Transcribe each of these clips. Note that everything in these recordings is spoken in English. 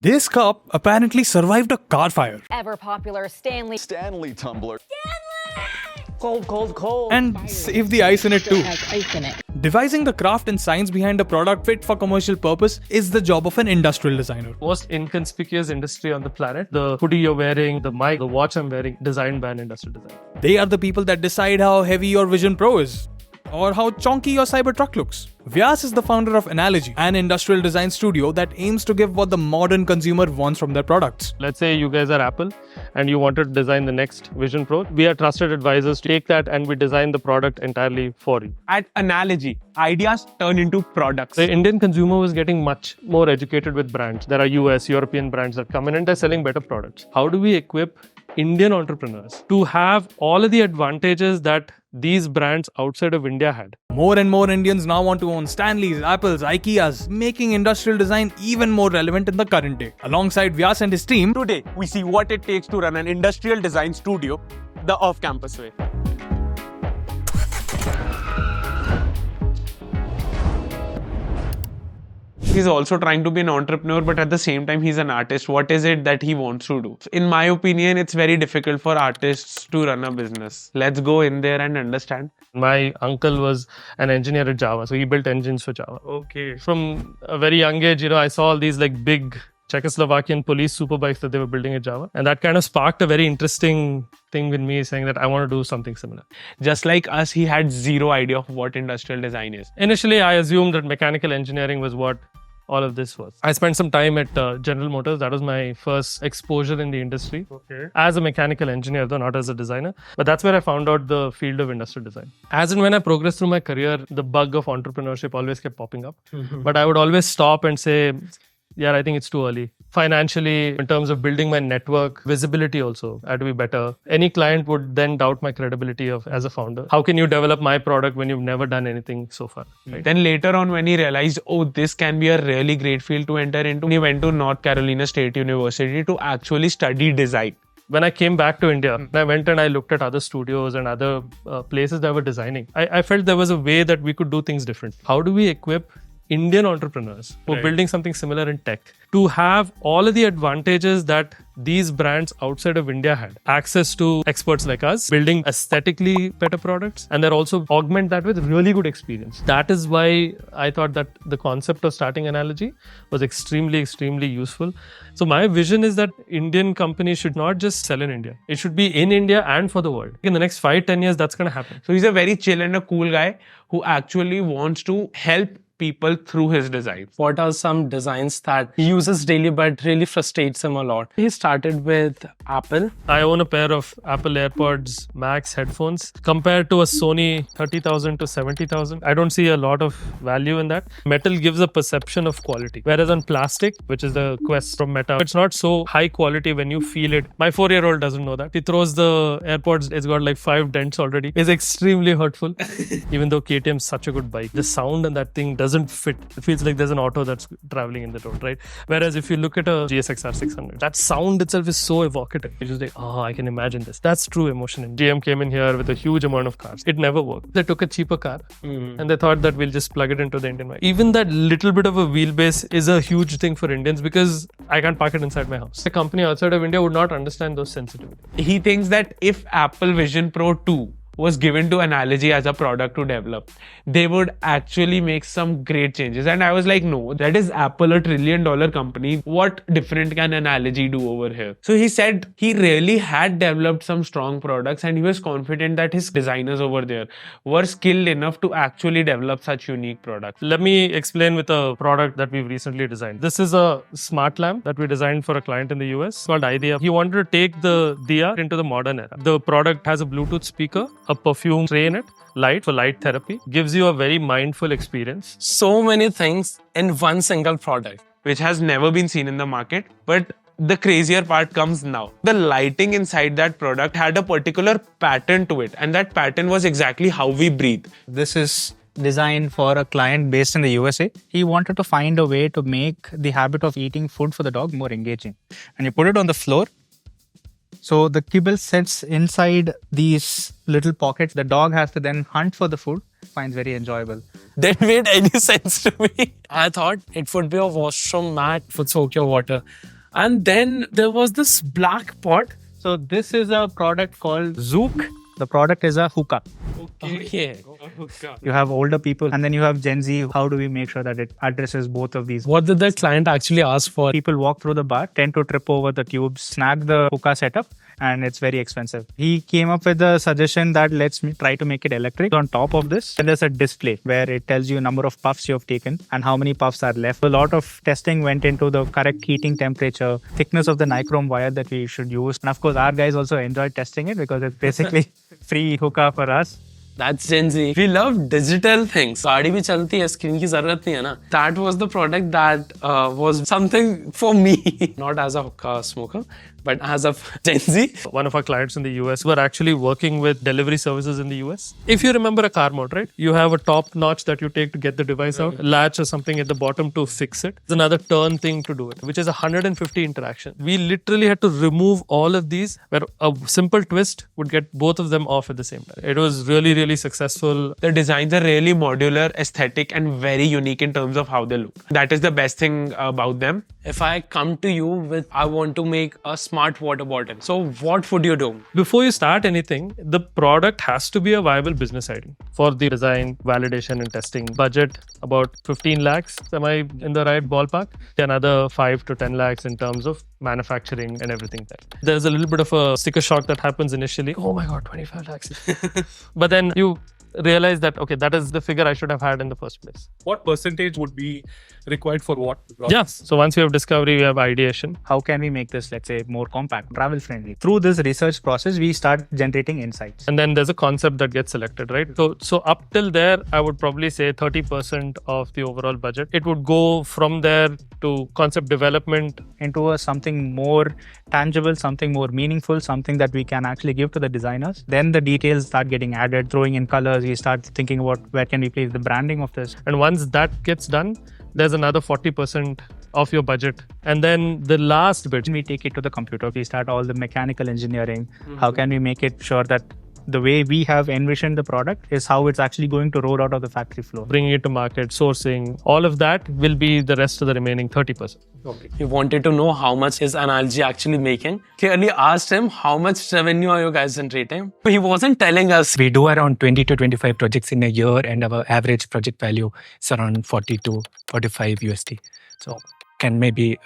This cup apparently survived a car fire. Ever popular Stanley tumbler. Cold. And saved the ice in it too. has ice in it. Devising the craft and science behind a product fit for commercial purpose is the job of an industrial designer. Most inconspicuous industry on the planet. The hoodie you're wearing, the mic, the watch I'm wearing, designed by an industrial designer. They are the people that decide how heavy your Vision Pro is, or how chonky your Cybertruck looks. Vyas is the founder of Analogy, an industrial design studio that aims to give what the modern consumer wants from their products. Let's say you guys are Apple and you want to design the next Vision Pro. We are trusted advisors to take that and we design the product entirely for you. At Analogy, ideas turn into products. The Indian consumer was getting much more educated with brands. There are US, European brands that come in and they're selling better products. How do we equip Indian entrepreneurs to have all of the advantages that these brands outside of India had? More and more Indians now want to own Stanleys, Apples, IKEAs, making industrial design even more relevant in the current day. Alongside Vyas and his team, Today, we see what it takes to run an industrial design studio the off-campus way. He's also trying to be an entrepreneur, but at the same time, he's an artist. What is it that he wants to do? In my opinion, it's very difficult for artists to run a business. Let's go in there and understand. My uncle was an engineer at Java, so he built engines for Java. Okay. From a very young age, I saw all these like big Czechoslovakian police superbikes that they were building at Java. And that kind of sparked a very interesting thing with me, saying that I want to do something similar. Just like us, he had zero idea of what industrial design is. Initially, I assumed that mechanical engineering was what all of this was. I spent some time at General Motors. That was my first exposure in the industry. Okay. As a mechanical engineer, though not as a designer. But that's where I found out the field of industrial design. As and when I progressed through my career, the bug of entrepreneurship always kept popping up. But I would always stop and say, yeah, I think it's too early. Financially, in terms of building my network, visibility also had to be better. Any client would then doubt my credibility as a founder. How can you develop my product when you've never done anything so far? Right? Then later on, when he realized, oh, this can be a really great field to enter into, he went to North Carolina State University to actually study design. When I came back to India, I went and I looked at other studios and other places that were designing. I felt there was a way that we could do things different. How do we equip Indian entrepreneurs who are building something similar in tech to have all of the advantages that these brands outside of India had? Access to experts like us, building aesthetically better products, and then also augment that with really good experience. That is why I thought that the concept of starting Analogy was extremely useful. So my vision is that Indian companies should not just sell in India. It should be in India and for the world. In the next 5-10 years, that's going to happen. So he's a very chill and a cool guy who actually wants to help people through his design. What are some designs that he uses daily but really frustrates him a lot? He started with Apple. I own a pair of Apple Airpods Max headphones. Compared to a Sony 30,000 to 70,000, I don't see a lot of value in that. Metal gives a perception of quality. Whereas on plastic, which is the Quest from Meta, it's not so high quality when you feel it. My 4-year-old doesn't know that. He throws the AirPods, it's got like 5 dents already. It's extremely hurtful. Even though KTM is such a good bike, the sound and that thing doesn't fit. It feels like there's an auto that's traveling in the road, right? Whereas if you look at a GSX-R 600, that sound itself is so evocative. It's just like, oh, I can imagine this. That's true emotion. And GM came in here with a huge amount of cars. It never worked. They took a cheaper car and they thought that we'll just plug it into the Indian bike. Even that little bit of a wheelbase is a huge thing for Indians because I can't park it inside my house. A company outside of India would not understand those sensitivities. He thinks that if Apple Vision Pro 2 was given to Analogy as a product to develop, they would actually make some great changes. And I was like, no, that is Apple, $1 trillion company. What different can Analogy do over here? So he said he really had developed some strong products and he was confident that his designers over there were skilled enough to actually develop such unique products. Let me explain with a product that we've recently designed. This is a smart lamp that we designed for a client in the US called iDiya. He wanted to take the Diya into the modern era. The product has a Bluetooth speaker, a perfume tray in it, light for light therapy, gives you a very mindful experience. So many things in one single product. Which has never been seen in the market. But the crazier part comes now. The lighting inside that product had a particular pattern to it, and that pattern was exactly how we breathe. This is designed for a client based in the USA. He wanted to find a way to make the habit of eating food for the dog more engaging. And you put it on the floor, So the kibble sits inside these little pockets. The dog has to then hunt for the food. Finds very enjoyable. That made any sense to me. I thought it would be a washroom mat for soak your water. And then there was this black pot. So this is a product called Zook. The product is a hookah. Okay. You have older people and then you have Gen Z. How do we make sure that it addresses both of these? What did the client actually ask for? People walk through the bar, tend to trip over the tubes, snag the hookah setup, and it's very expensive. He came up with the suggestion that let's try to make it electric. On top of this, there's a display where it tells you number of puffs you have taken and how many puffs are left. A lot of testing went into the correct heating temperature, thickness of the nichrome wire that we should use. And of course, our guys also enjoyed testing it because it's basically free hookah for us. That's Gen Z. We love digital things. गाड़ी भी चलती है, screen की जरूरत नहीं है ना. That was the product that was something for me, not as a hookah smoker, but as a Gen Z. One of our clients in the US were actually working with delivery services in the US. If you remember a car mode, right? You have a top notch that you take to get the device out, latch or something at the bottom to fix it. There's another turn thing to do it, which is 150 interaction. We literally had to remove all of these where a simple twist would get both of them off at the same time. It was really, really successful. The designs are really modular, aesthetic, and very unique in terms of how they look. That is the best thing about them. If I come to you with, I want to make a smart water bottle. So what would you do? Before you start anything, the product has to be a viable business idea for the design, validation and testing. Budget about 15 lakhs. Am I in the right ballpark? Another 5 to 10 lakhs in terms of manufacturing and everything there. There's a little bit of a sticker shock that happens initially. Oh my God, 25 lakhs. But then you realize that, okay, that is the figure I should have had in the first place. What percentage would be required for what? Yes. So once we have discovery, we have ideation. How can we make this, let's say, more compact, travel friendly? Through this research process, we start generating insights. And then there's a concept that gets selected, right? So up till there, I would probably say 30% of the overall budget. It would go from there to concept development. Into something more tangible, something more meaningful, something that we can actually give to the designers. Then the details start getting added, throwing in colors. We start thinking about where can we place the branding of this. And once that gets done, there's another 40% of your budget. And then the last bit, we take it to the computer. We start all the mechanical engineering. How can we make it sure that the way we have envisioned the product is how it's actually going to roll out of the factory floor. Bringing it to market, sourcing, all of that will be the rest of the remaining 30%. Okay. You wanted to know how much is Analogy actually making. Clearly asked him, how much revenue are you guys generating? But he wasn't telling us. We do around 20 to 25 projects in a year, and our average project value is around 40 to 45 USD. So can maybe,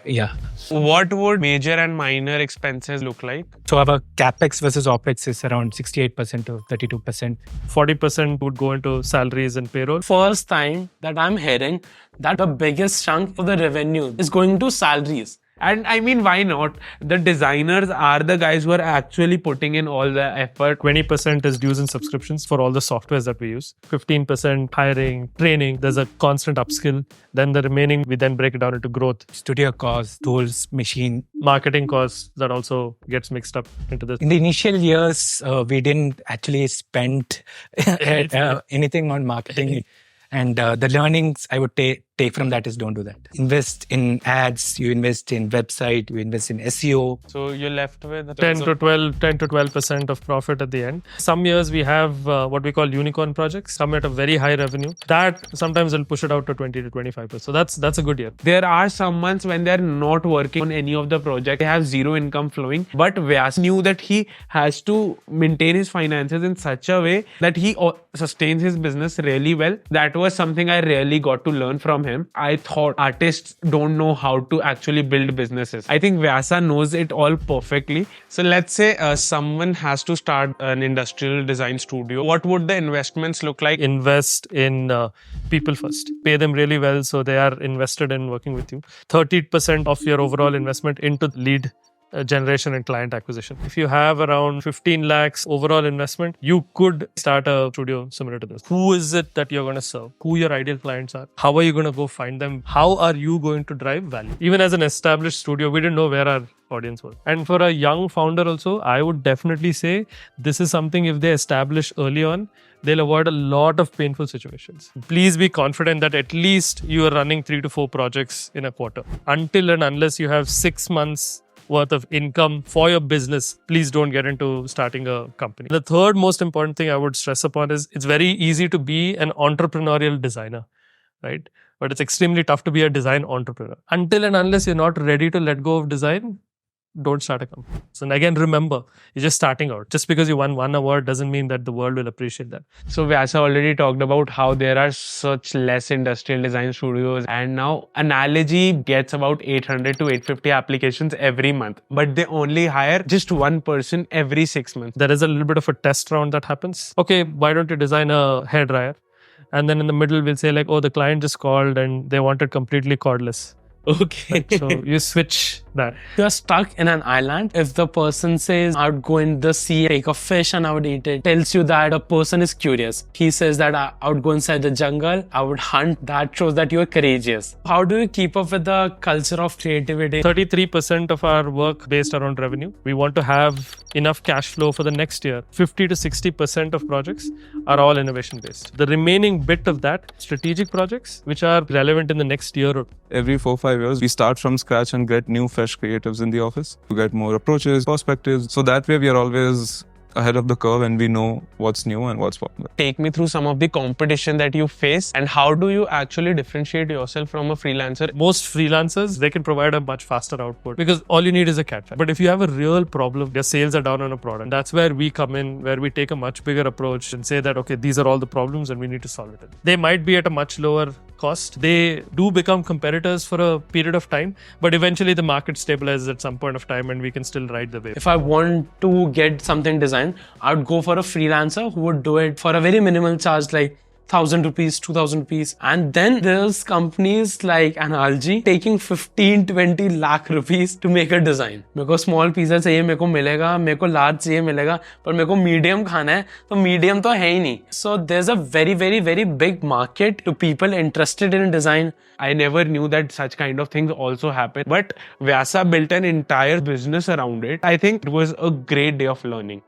yeah. What would major and minor expenses look like? So our capex versus opex is around 68% to 32%. 40% would go into salaries and payroll. First time that I'm hearing that the biggest chunk of the revenue is going to salaries. And I mean, why not? The designers are the guys who are actually putting in all the effort. 20% is dues and subscriptions for all the softwares that we use. 15% hiring, training. There's a constant upskill. Then the remaining, we then break it down into growth. Studio costs, tools, machine. Marketing costs, that also gets mixed up into this. In the initial years, we didn't actually spend anything on marketing. And the learnings I would take from that is don't do that. Invest in ads, you invest in website, you invest in SEO. So you're left with 10 to 12% of profit at the end. Some years we have what we call unicorn projects, some at a very high revenue. That sometimes will push it out to 20 to 25%. So that's a good year. There are some months when they're not working on any of the projects. They have zero income flowing. But Vyas knew that he has to maintain his finances in such a way that he sustains his business really well. That was something I really got to learn from him. I thought artists don't know how to actually build businesses. I think Vyasa knows it all perfectly. So let's say someone has to start an industrial design studio. What would the investments look like? Invest in people first. Pay them really well so they are invested in working with you. 30% of your overall investment into lead generation and client acquisition. If you have around 15 lakhs overall investment, you could start a studio similar to this. Who is it that you're going to serve? Who your ideal clients are? How are you going to go find them? How are you going to drive value? Even as an established studio, we didn't know where our audience was. And for a young founder also, I would definitely say this is something if they establish early on, they'll avoid a lot of painful situations. Please be confident that at least you are running 3 to 4 projects in a quarter. Until and unless you have 6 months worth of income for your business, please don't get into starting a company. The third most important thing I would stress upon is it's very easy to be an entrepreneurial designer, right? But it's extremely tough to be a design entrepreneur. Until and unless you're not ready to let go of design, don't start a company. So again, remember, you're just starting out. Just because you won one award doesn't mean that the world will appreciate that. So Vyasa already talked about how there are such less industrial design studios, and now Analogy gets about 800 to 850 applications every month, but they only hire just one person every 6 months. There is a little bit of a test round that happens. Okay, why don't you design a hairdryer? And then in the middle, we'll say like, oh, the client just called and they wanted completely cordless. Okay. Right? So you switch that. You're stuck in an island. If the person says, I would go in the sea, take a fish and I would eat it, tells you that a person is curious. He says that I would go inside the jungle, I would hunt. That shows that you are courageous. How do you keep up with the culture of creativity? 33% of our work based around revenue. We want to have enough cash flow for the next year. 50 to 60% of projects are all innovation based. The remaining bit of that, strategic projects, which are relevant in the next year or every 4-5 years, we start from scratch and get new fresh creatives in the office to get more approaches, perspectives. So that way we are always ahead of the curve and we know what's new and what's popular. Take me through some of the competition that you face and how do you actually differentiate yourself from a freelancer? Most freelancers, they can provide a much faster output because all you need is a catch. But if you have a real problem, your sales are down on a product. That's where we come in, where we take a much bigger approach and say that, okay, these are all the problems and we need to solve it. They might be at a much lower cost. They do become competitors for a period of time, but eventually the market stabilizes at some point of time and we can still ride the wave. If I want to get something designed, I would go for a freelancer who would do it for a very minimal charge, like 1,000 rupees, 2,000 rupees. And then there's companies like Analogy taking 15-20 lakh rupees to make a design. मेरे को small pizza चाहिए, मेरे को मिलेगा, मेरे को large चाहिए मिलेगा, पर मेरे को medium खाना है, तो medium तो है ही नहीं. So there's a very, very, very big market to people interested in design. I never knew that such kind of things also happen, but Vyasa built an entire business around it. I think it was a great day of learning.